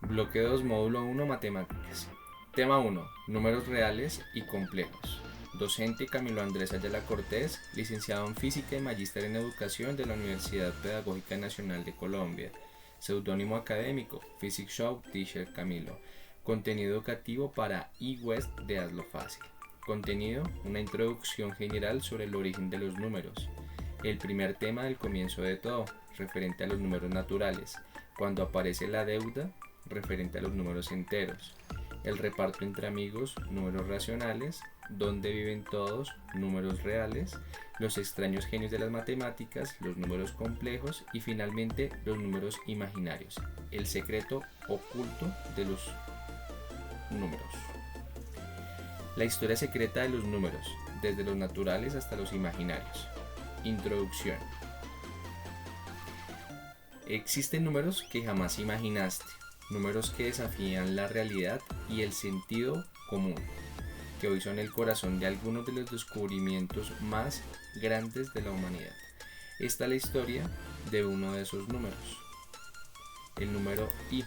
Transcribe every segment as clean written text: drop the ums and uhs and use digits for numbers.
Bloque 2, módulo 1, matemáticas. Tema 1, números reales y complejos. Docente Camilo Andrés Ayala Cortés, licenciado en Física y magíster en Educación de la Universidad Pedagógica Nacional de Colombia. Seudónimo académico, Physics Show Teacher Camilo. Contenido educativo para eWest de Hazlo Fácil. Contenido, una introducción general sobre el origen de los números. El primer tema del comienzo de todo, referente a los números naturales. Cuando aparece la deuda, referente a los números enteros. El reparto entre amigos, números racionales. Dónde viven todos, números reales. Los extraños genios de las matemáticas, los números complejos. Y finalmente los números imaginarios. El secreto oculto de los números. La historia secreta de los números, desde los naturales hasta los imaginarios. Introducción. Existen números que jamás imaginaste, números que desafían la realidad y el sentido común, que hoy son el corazón de algunos de los descubrimientos más grandes de la humanidad. Esta es la historia de uno de esos números, el número I,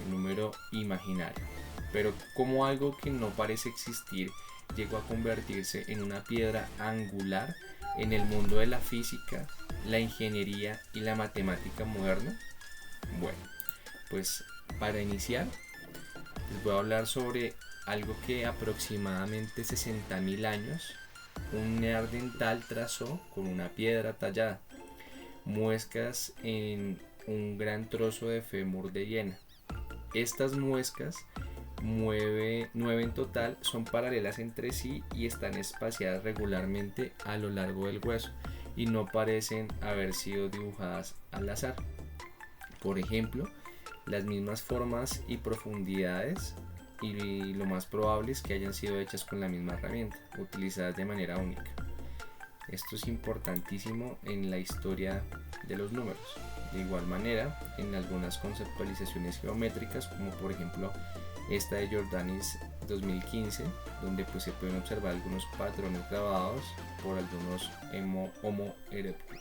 el número imaginario. Pero como algo que no parece existir llegó a convertirse en una piedra angular en el mundo de la física, la ingeniería y la matemática moderna. Bueno, pues para iniciar les voy a hablar sobre algo que aproximadamente 60.000 años un neandertal trazó con una piedra tallada, muescas en un gran trozo de fémur de hiena. Estas muescas, 9 en total, son paralelas entre sí y están espaciadas regularmente a lo largo del hueso y no parecen haber sido dibujadas al azar. Por ejemplo, las mismas formas y profundidades, y lo más probable es que hayan sido hechas con la misma herramienta, utilizadas de manera única. Esto es importantísimo en la historia de los números. De igual manera, en algunas conceptualizaciones geométricas, como por ejemplo esta de Jordanis 2015, donde pues se pueden observar algunos patrones grabados por algunos Homo erectus.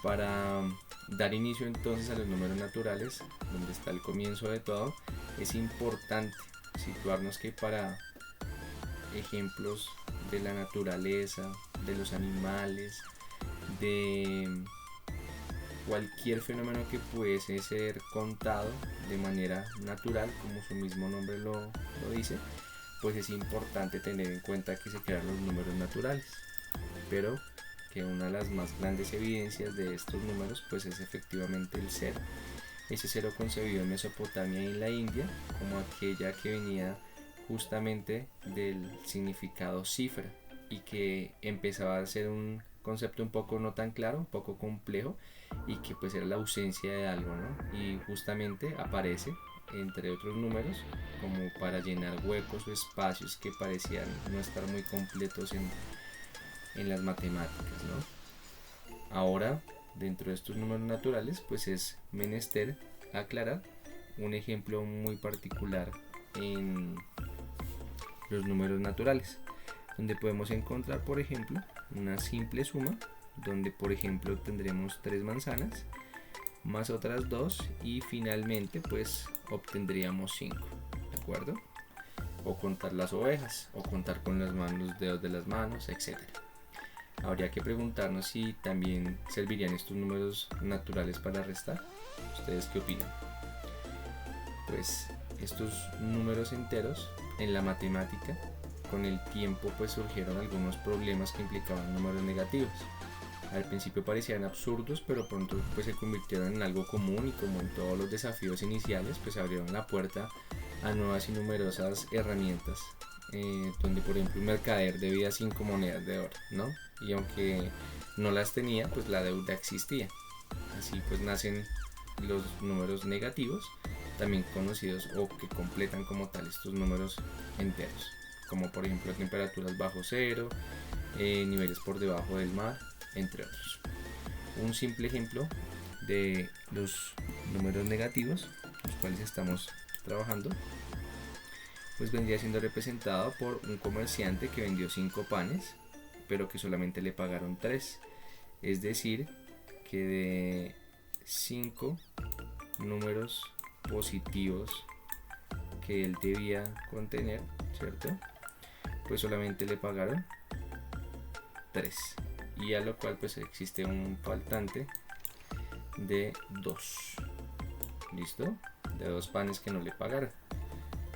Para dar inicio entonces a los números naturales, donde está el comienzo de todo, es importante situarnos que para ejemplos de la naturaleza, de los animales, de cualquier fenómeno que pudiese ser contado de manera natural, como su mismo nombre lo dice, pues es importante tener en cuenta que se crearon los números naturales, pero que una de las más grandes evidencias de estos números pues es efectivamente el cero. Ese cero concebido en Mesopotamia y en la India como aquella que venía justamente del significado cifra y que empezaba a ser un concepto un poco no tan claro, un poco complejo, y que pues era la ausencia de algo, ¿no? Y justamente aparece entre otros números como para llenar huecos o espacios que parecían no estar muy completos en las matemáticas, ¿no? Ahora, dentro de estos números naturales, pues es menester aclarar un ejemplo muy particular en los números naturales, donde podemos encontrar, por ejemplo, una simple suma, donde por ejemplo tendremos 3 manzanas más otras 2 y finalmente pues obtendríamos 5, ¿de acuerdo? O contar las ovejas, o contar con las manos, los dedos de las manos, etc. Habría que preguntarnos si también servirían estos números naturales para restar. ¿Ustedes qué opinan? Pues estos números enteros en la matemática con el tiempo pues surgieron algunos problemas que implicaban números negativos. Al principio parecían absurdos, pero pronto pues se convirtieron en algo común y como en todos los desafíos iniciales pues abrieron la puerta a nuevas y numerosas herramientas, donde por ejemplo un mercader debía 5 monedas de oro, ¿no? Y aunque no las tenía, pues la deuda existía. Así pues nacen los números negativos, también conocidos o que completan como tal estos números enteros, como por ejemplo temperaturas bajo cero, niveles por debajo del mar, entre otros. Un simple ejemplo de los números negativos, los cuales estamos trabajando, pues vendría siendo representado por un comerciante que vendió 5 panes, pero que solamente le pagaron 3. Es decir, que de 5 números positivos que él debía contener, ¿cierto? Pues solamente le pagaron 3, y a lo cual pues existe un faltante de 2. ¿Listo? De 2 panes que no le pagaron.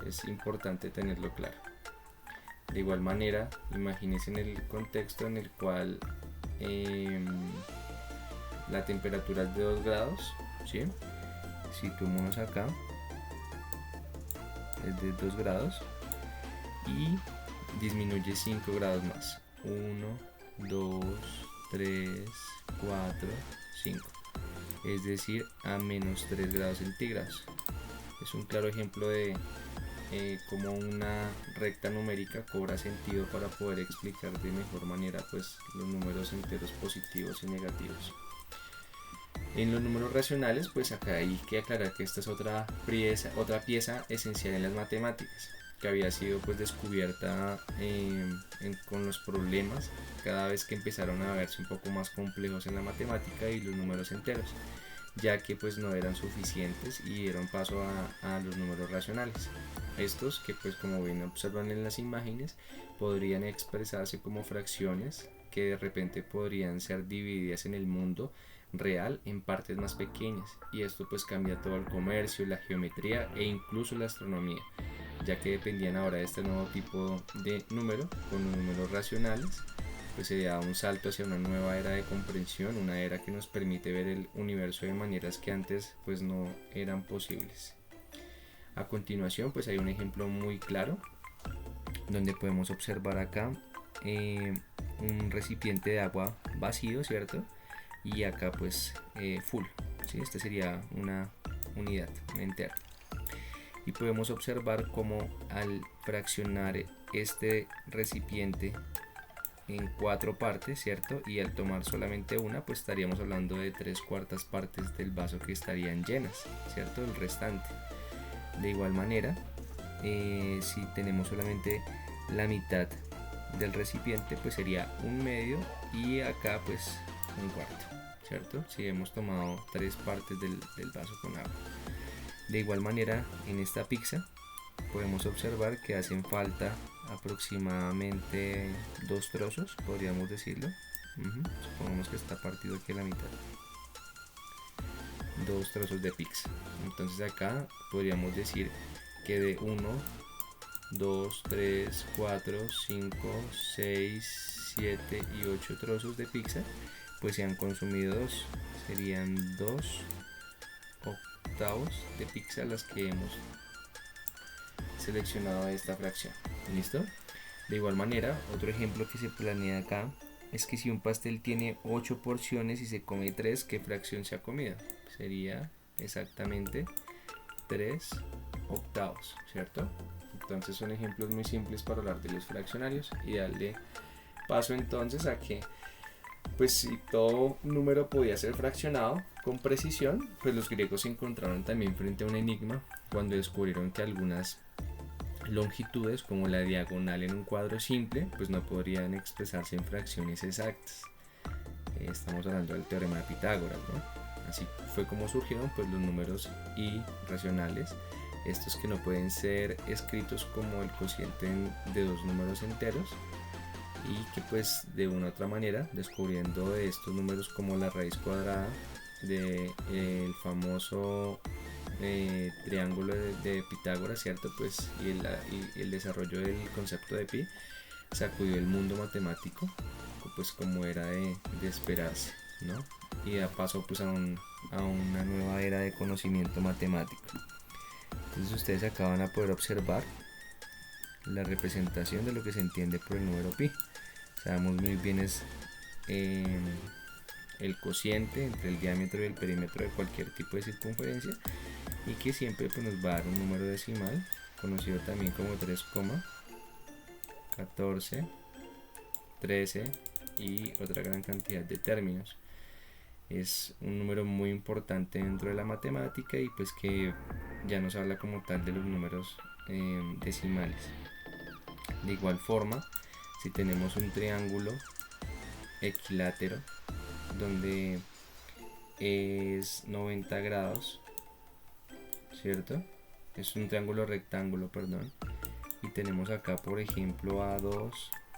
Es importante tenerlo claro. De igual manera, imagínense en el contexto en el cual la temperatura es de 2 grados, ¿sí? Situémonos acá, es de 2 grados y disminuye 5 grados más. 1, 2, 3, 4, 5. Es decir, a menos 3 grados centígrados. Es un claro ejemplo de cómo una recta numérica cobra sentido para poder explicar de mejor manera pues los números enteros positivos y negativos. En los números racionales, pues acá hay que aclarar que esta es otra pieza esencial en las matemáticas, que había sido pues descubierta con los problemas cada vez que empezaron a verse un poco más complejos en la matemática y los números enteros, ya que pues no eran suficientes y dieron paso a los números racionales. Estos, que pues como bien observan en las imágenes, podrían expresarse como fracciones que de repente podrían ser divididas en el mundo real en partes más pequeñas, y esto pues cambia todo el comercio, la geometría e incluso la astronomía, ya que dependían ahora de este nuevo tipo de número. Con los números racionales pues se da un salto hacia una nueva era de comprensión, una era que nos permite ver el universo de maneras que antes pues no eran posibles. A continuación pues hay un ejemplo muy claro donde podemos observar acá un recipiente de agua vacío, ¿cierto? Y acá pues full, ¿sí? Esta sería una unidad, entera. Y podemos observar cómo al fraccionar este recipiente en 4 partes, ¿cierto? Y al tomar solamente una, pues estaríamos hablando de 3/4 partes del vaso que estarían llenas, ¿cierto? El restante. De igual manera, si tenemos solamente la mitad del recipiente, pues sería 1/2, y acá pues 1/4, ¿cierto? Si hemos tomado 3 partes del vaso con agua. De igual manera, en esta pizza podemos observar que hacen falta aproximadamente 2 trozos, podríamos decirlo. Supongamos que está partido aquí a la mitad. 2 trozos de pizza. Entonces acá podríamos decir que de 1, 2, 3, 4, 5, 6, 7 y 8 trozos de pizza pues se han consumido 2. Serían 2 octavos de pizza las que hemos seleccionado de esta fracción. ¿Listo? De igual manera, otro ejemplo que se planea acá es que si un pastel tiene 8 porciones y se come 3, ¿qué fracción se ha comido? Sería exactamente 3 octavos, ¿cierto? Entonces son ejemplos muy simples para hablar de los fraccionarios y darle paso entonces a que pues si todo número podía ser fraccionado con precisión, pues los griegos se encontraron también frente a un enigma cuando descubrieron que algunas longitudes, como la diagonal en un cuadro simple, pues no podrían expresarse en fracciones exactas. Estamos hablando del teorema de Pitágoras, ¿no? Así fue como surgieron pues los números irracionales, estos que no pueden ser escritos como el cociente de 2 números enteros, y que pues de una u otra manera, descubriendo de estos números como la raíz cuadrada del famoso triángulo de Pitágoras, ¿cierto? Pues y el desarrollo del concepto de pi sacudió el mundo matemático, pues como era de esperarse, ¿no? Y da paso pues a una nueva era de conocimiento matemático. Entonces ustedes acá van a poder observar la representación de lo que se entiende por el número pi. Sabemos muy bien es el cociente entre el diámetro y el perímetro de cualquier tipo de circunferencia, y que siempre pues, nos va a dar un número decimal conocido también como 3, 14, 13 y otra gran cantidad de términos. Es un número muy importante dentro de la matemática y pues que ya nos habla como tal de los números decimales. De igual forma, si tenemos un triángulo equilátero donde es 90 grados, ¿cierto? Es un triángulo rectángulo, perdón. Y tenemos acá, por ejemplo, A2,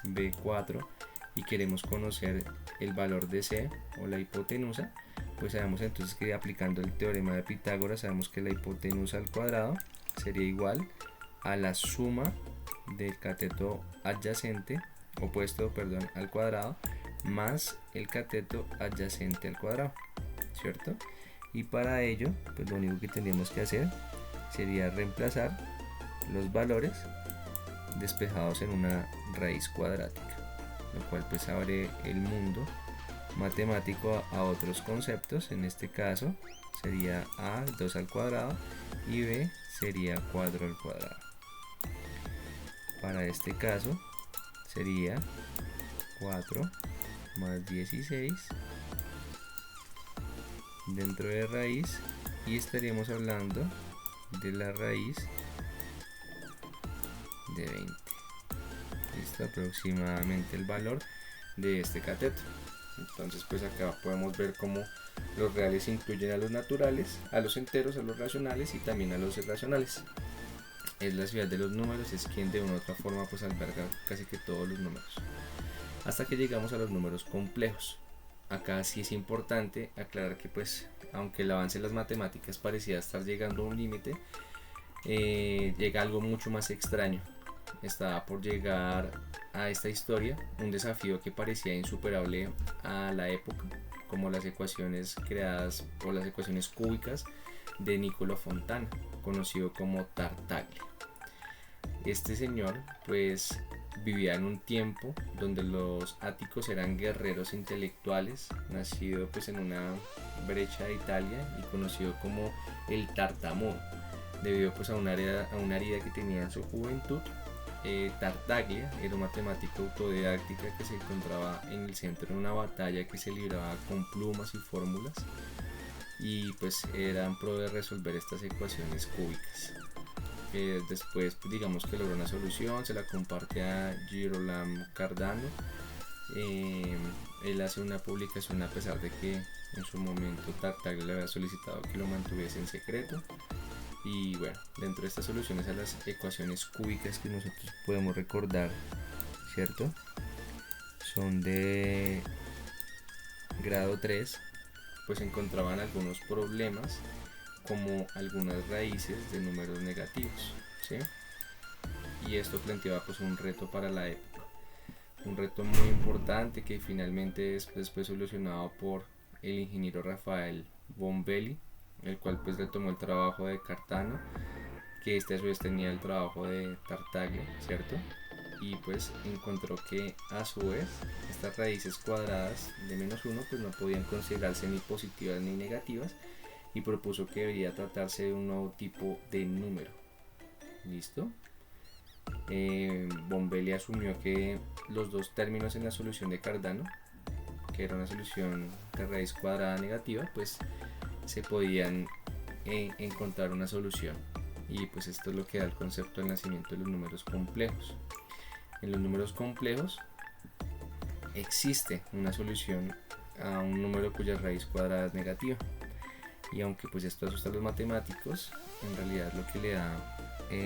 B4 y queremos conocer el valor de C o la hipotenusa, pues sabemos entonces que aplicando el teorema de Pitágoras sabemos que la hipotenusa al cuadrado sería igual a la suma del cateto adyacente, opuesto, perdón, al cuadrado, más el cateto adyacente al cuadrado, ¿cierto? Y para ello, pues lo único que tendríamos que hacer sería reemplazar los valores despejados en una raíz cuadrática, lo cual pues abre el mundo matemático a otros conceptos. En este caso sería A 2 al cuadrado y B sería 4 al cuadrado. Para este caso sería 4 más 16 dentro de raíz y estaríamos hablando de la raíz de 20. Listo, aproximadamente el valor de este cateto. Entonces pues acá podemos ver cómo los reales incluyen a los naturales, a los enteros, a los racionales y también a los irracionales. Es la ciudad de los números, es quien de una u otra forma pues alberga casi que todos los números. Hasta que llegamos a los números complejos. Acá sí es importante aclarar que pues aunque el avance de las matemáticas parecía estar llegando a un límite, llega algo mucho más extraño. Estaba por llegar a esta historia un desafío que parecía insuperable a la época, como las ecuaciones creadas o las ecuaciones cúbicas de Niccolò Fontana, conocido como Tartaglia. Este señor pues vivía en un tiempo donde los áticos eran guerreros intelectuales, nacido pues en una brecha de Italia y conocido como el tartamudo, debido pues a una herida que tenía en su juventud. Tartaglia era un matemático autodidáctica que se encontraba en el centro de una batalla que se libraba con plumas y fórmulas y pues era en pro de resolver estas ecuaciones cúbicas. Después digamos que logró una solución, se la comparte a Girolamo Cardano. Él hace una publicación a pesar de que en su momento Tartaglia le había solicitado que lo mantuviese en secreto. Y bueno, dentro de estas soluciones a las ecuaciones cúbicas que nosotros podemos recordar, ¿cierto? Son de grado 3, pues encontraban algunos problemas como algunas raíces de números negativos, ¿sí? Y esto planteaba pues un reto para la época, un reto muy importante que finalmente después fue solucionado por el ingeniero Rafael Bombelli, el cual pues retomó el trabajo de Cardano, que este a su vez tenía el trabajo de Tartaglia, ¿cierto? Y pues encontró que a su vez estas raíces cuadradas de menos 1 pues no podían considerarse ni positivas ni negativas y propuso que debería tratarse de un nuevo tipo de número. ¿Listo? Bombelli asumió que los dos términos en la solución de Cardano, que era una solución de raíz cuadrada negativa, pues se podían encontrar una solución, y pues esto es lo que da el concepto del nacimiento de los números complejos. En los números complejos existe una solución a un número cuya raíz cuadrada es negativa, y aunque pues esto asusta a los matemáticos, en realidad es lo que le da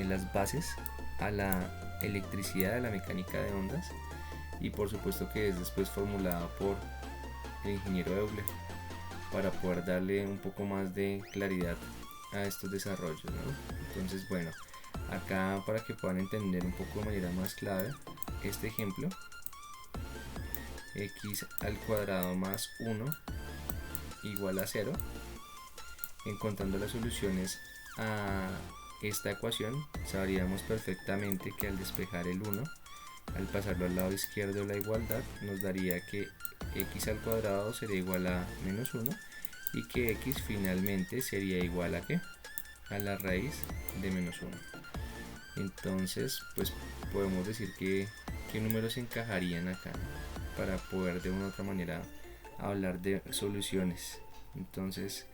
las bases a la electricidad, a la mecánica de ondas, y por supuesto que es después formulada por el ingeniero Euler para poder darle un poco más de claridad a estos desarrollos, ¿no? Entonces bueno, acá para que puedan entender un poco de manera más clara este ejemplo, x al cuadrado más 1 igual a 0, encontrando las soluciones a esta ecuación sabríamos perfectamente que al despejar el 1, al pasarlo al lado izquierdo de la igualdad, nos daría que x al cuadrado sería igual a menos 1 y que x finalmente sería igual a ¿qué? A la raíz de menos 1. Entonces pues podemos decir que qué números encajarían acá, ¿no? Para poder de una u otra manera hablar de soluciones. Entonces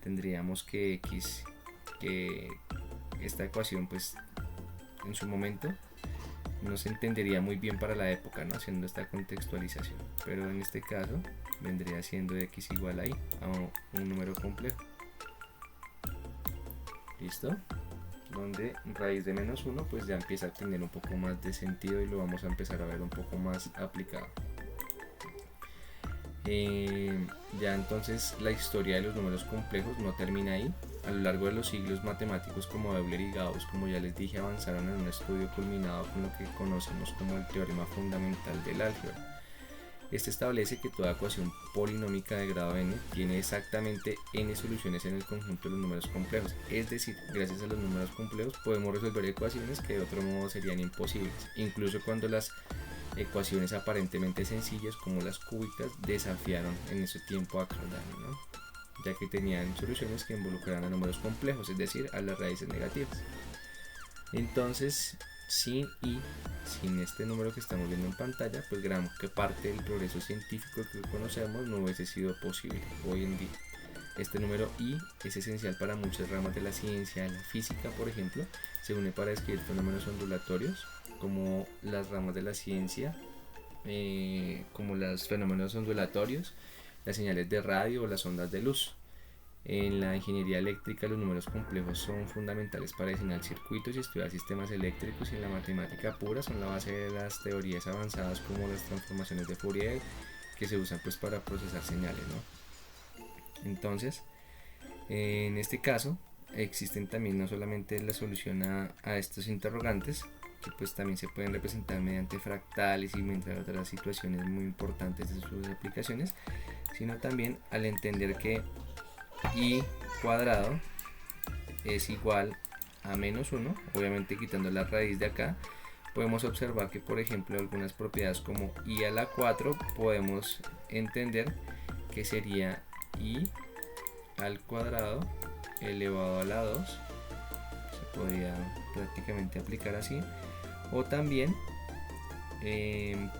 tendríamos que x, que esta ecuación pues en su momento no se entendería muy bien para la época, ¿no? Haciendo esta contextualización, pero en este caso vendría siendo x igual ahí a un número complejo. ¿Listo? Donde raíz de menos 1 pues ya empieza a tener un poco más de sentido y lo vamos a empezar a ver un poco más aplicado. Ya entonces la historia de los números complejos no termina ahí. A lo largo de los siglos, matemáticos como Euler y Gauss, como ya les dije, avanzaron en un estudio culminado con lo que conocemos como el teorema fundamental del álgebra. Este establece que toda ecuación polinómica de grado n tiene exactamente n soluciones en el conjunto de los números complejos. Es decir, gracias a los números complejos podemos resolver ecuaciones que de otro modo serían imposibles, incluso cuando las ecuaciones aparentemente sencillas como las cúbicas desafiaron en ese tiempo a Cardano, ¿no? Ya que tenían soluciones que involucraban a números complejos, es decir, a las raíces negativas. Entonces, sin este número que estamos viendo en pantalla, pues gran parte del progreso científico que conocemos no hubiese sido posible hoy en día. Este número i es esencial para muchas ramas de la ciencia. La física, por ejemplo, se une para describir fenómenos ondulatorios, como las ramas de la ciencia, como los fenómenos ondulatorios, las señales de radio o las ondas de luz. En la ingeniería eléctrica los números complejos son fundamentales para diseñar circuitos y estudiar sistemas eléctricos, y en la matemática pura son la base de las teorías avanzadas como las transformaciones de Fourier, que se usan pues para procesar señales, ¿no? Entonces, en este caso existen también no solamente la solución a estos interrogantes, que pues también se pueden representar mediante fractales y entre otras situaciones muy importantes de sus aplicaciones, sino también al entender que i cuadrado es igual a menos 1, obviamente quitando la raíz de acá, podemos observar que, por ejemplo, algunas propiedades como i a la 4 podemos entender que sería i al cuadrado elevado a la 2, se podría prácticamente aplicar así, o también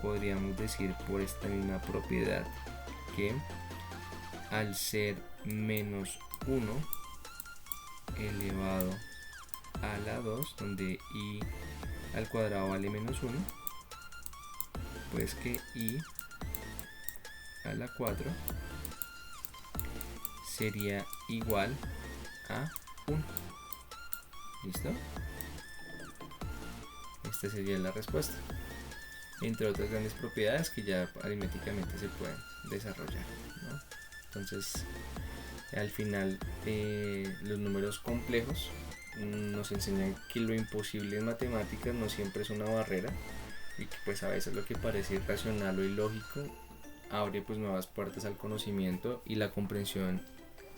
podríamos decir por esta misma propiedad que al ser menos 1 elevado a la 2, donde i al cuadrado vale menos 1, pues que i a la 4 sería igual a 1. ¿Listo? Esta sería la respuesta, entre otras grandes propiedades que ya aritméticamente se pueden desarrollar, ¿no? Entonces, al final, los números complejos nos enseñan que lo imposible en matemáticas no siempre es una barrera, y que pues a veces lo que parece irracional o ilógico abre pues nuevas puertas al conocimiento y la comprensión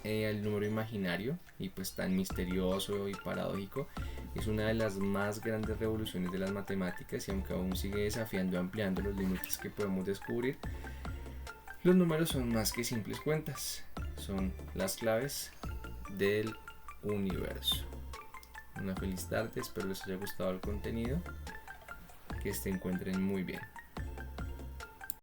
al número imaginario y pues tan misterioso y paradójico. Es una de las más grandes revoluciones de las matemáticas, y aunque aún sigue desafiando y ampliando los límites que podemos descubrir, los números son más que simples cuentas, son las claves del universo. Una feliz tarde, espero les haya gustado el contenido, que se encuentren muy bien.